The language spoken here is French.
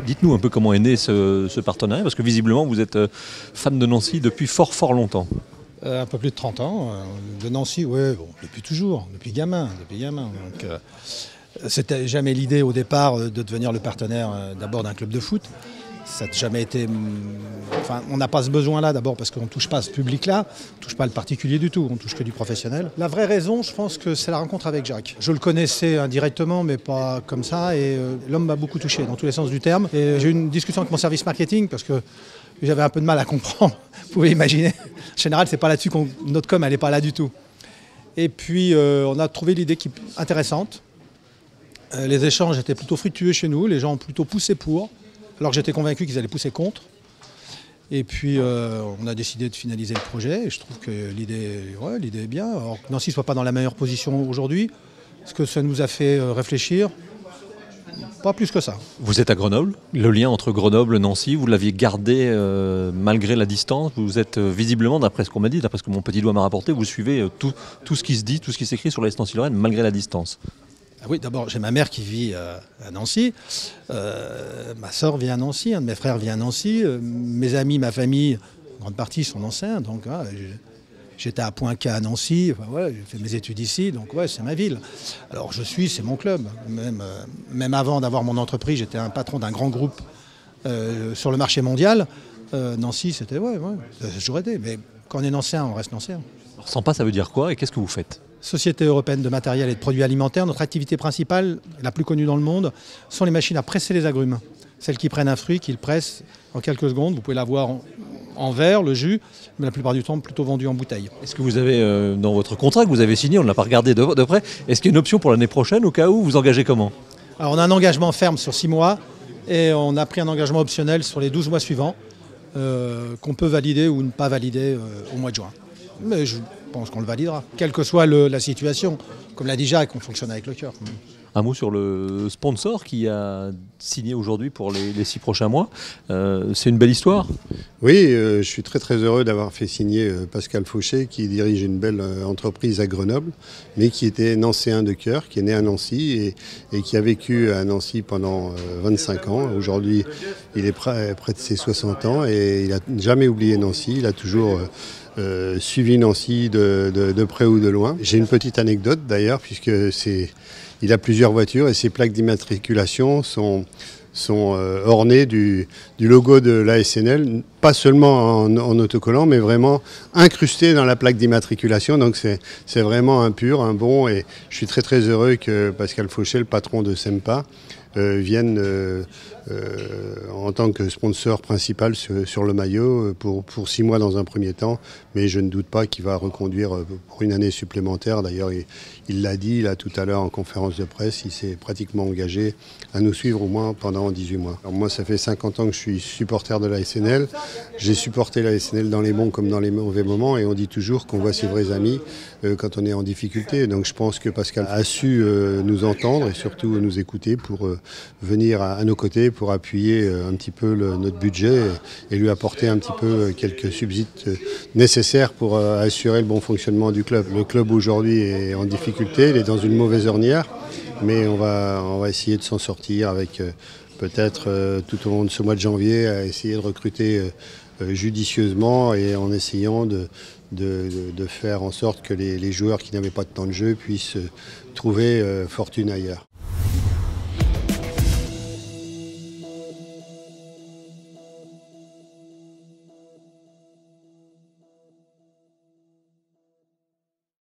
Dites-nous un peu comment est né ce partenariat, parce que visiblement vous êtes fan de Nancy depuis fort longtemps. Un peu plus de 30 ans, de Nancy, oui, bon, depuis toujours, depuis gamin. Donc, c'était jamais l'idée au départ de devenir le partenaire d'abord d'un club de foot. Ça n'a jamais été. Enfin, on n'a pas ce besoin-là d'abord parce qu'on ne touche pas à ce public-là, on ne touche pas le particulier du tout, on touche que du professionnel. La vraie raison, je pense que c'est la rencontre avec Jacques. Je le connaissais indirectement, mais pas comme ça, et l'homme m'a beaucoup touché dans tous les sens du terme. Et j'ai eu une discussion avec mon service marketing parce que j'avais un peu de mal à comprendre, vous pouvez imaginer. En général, c'est pas là-dessus notre com, elle n'est pas là du tout. Et puis, on a trouvé l'idée intéressante. Les échanges étaient plutôt fructueux chez nous, les gens ont plutôt poussé pour, alors que j'étais convaincu qu'ils allaient pousser contre. Et puis, on a décidé de finaliser le projet, et je trouve que l'idée est bien. Alors que Nancy ne soit pas dans la meilleure position aujourd'hui, ce que ça nous a fait réfléchir, pas plus que ça. Vous êtes à Grenoble, le lien entre Grenoble et Nancy, vous l'aviez gardé malgré la distance. Vous êtes visiblement, d'après ce qu'on m'a dit, d'après ce que mon petit doigt m'a rapporté, vous suivez tout ce qui se dit, tout ce qui s'écrit sur l'AS Nancy-Lorraine malgré la distance. Ah oui, d'abord, j'ai ma mère qui vit à Nancy, ma soeur vit à Nancy, un de mes frères vit à Nancy, mes amis, ma famille, en grande partie sont anciens, donc j'étais à Poincaré à Nancy, j'ai fait mes études ici, donc c'est ma ville. Alors c'est mon club, même avant d'avoir mon entreprise, j'étais un patron d'un grand groupe sur le marché mondial. Nancy, c'était, ça a toujours été, mais quand on est nancéen, on reste nancéen. Alors, Sampa, ça veut dire quoi et qu'est-ce que vous faites ? Société européenne de matériel et de produits alimentaires, notre activité principale, la plus connue dans le monde, sont les machines à presser les agrumes. Celles qui prennent un fruit, qui le pressent en quelques secondes. Vous pouvez l'avoir en verre, le jus, mais la plupart du temps plutôt vendu en bouteille. Est-ce que vous avez, dans votre contrat que vous avez signé, on ne l'a pas regardé de près, est-ce qu'il y a une option pour l'année prochaine au cas où vous engagez comment ? Alors on a un engagement ferme sur 6 mois et on a pris un engagement optionnel sur les 12 mois suivants qu'on peut valider ou ne pas valider au mois de juin. Mais je pense qu'on le validera, quelle que soit la situation. Comme l'a dit Jacques, on fonctionne avec le cœur. Un mot sur le sponsor qui a signé aujourd'hui pour les 6 prochains mois. C'est une belle histoire. Oui, je suis très heureux d'avoir fait signer Pascal Fauché, qui dirige une belle entreprise à Grenoble, mais qui était nancéen de cœur, qui est né à Nancy et qui a vécu à Nancy pendant 25 ans. Aujourd'hui, il est près de ses 60 ans et il n'a jamais oublié Nancy. Il a toujours suivi Nancy de près ou de loin. J'ai une petite anecdote d'ailleurs, puisque il a plusieurs voitures et ses plaques d'immatriculation sont ornées du logo de l'ASNL, pas seulement en autocollant, mais vraiment incrusté dans la plaque d'immatriculation. Donc c'est vraiment un pur, un bon, et je suis très heureux que Pascal Fauché, le patron de Sempa, vienne en tant que sponsor principal sur le maillot pour 6 mois dans un premier temps, mais je ne doute pas qu'il va reconduire pour une année supplémentaire. D'ailleurs, il l'a dit là tout à l'heure en conférence de presse, il s'est pratiquement engagé à nous suivre au moins pendant 18 mois. Alors moi, ça fait 50 ans que je suis supporter de la SNL. J'ai supporté la SNL dans les bons comme dans les mauvais moments, et on dit toujours qu'on voit ses vrais amis quand on est en difficulté. Donc je pense que Pascal a su nous entendre et surtout nous écouter pour venir à nos côtés, pour appuyer un petit peu notre budget et lui apporter un petit peu quelques subsides nécessaires pour assurer le bon fonctionnement du club. Le club aujourd'hui est en difficulté, il est dans une mauvaise ornière, mais on va essayer de s'en sortir avec peut-être tout au long de ce mois de janvier, à essayer de recruter judicieusement et en essayant de faire en sorte que les joueurs qui n'avaient pas de temps de jeu puissent trouver fortune ailleurs.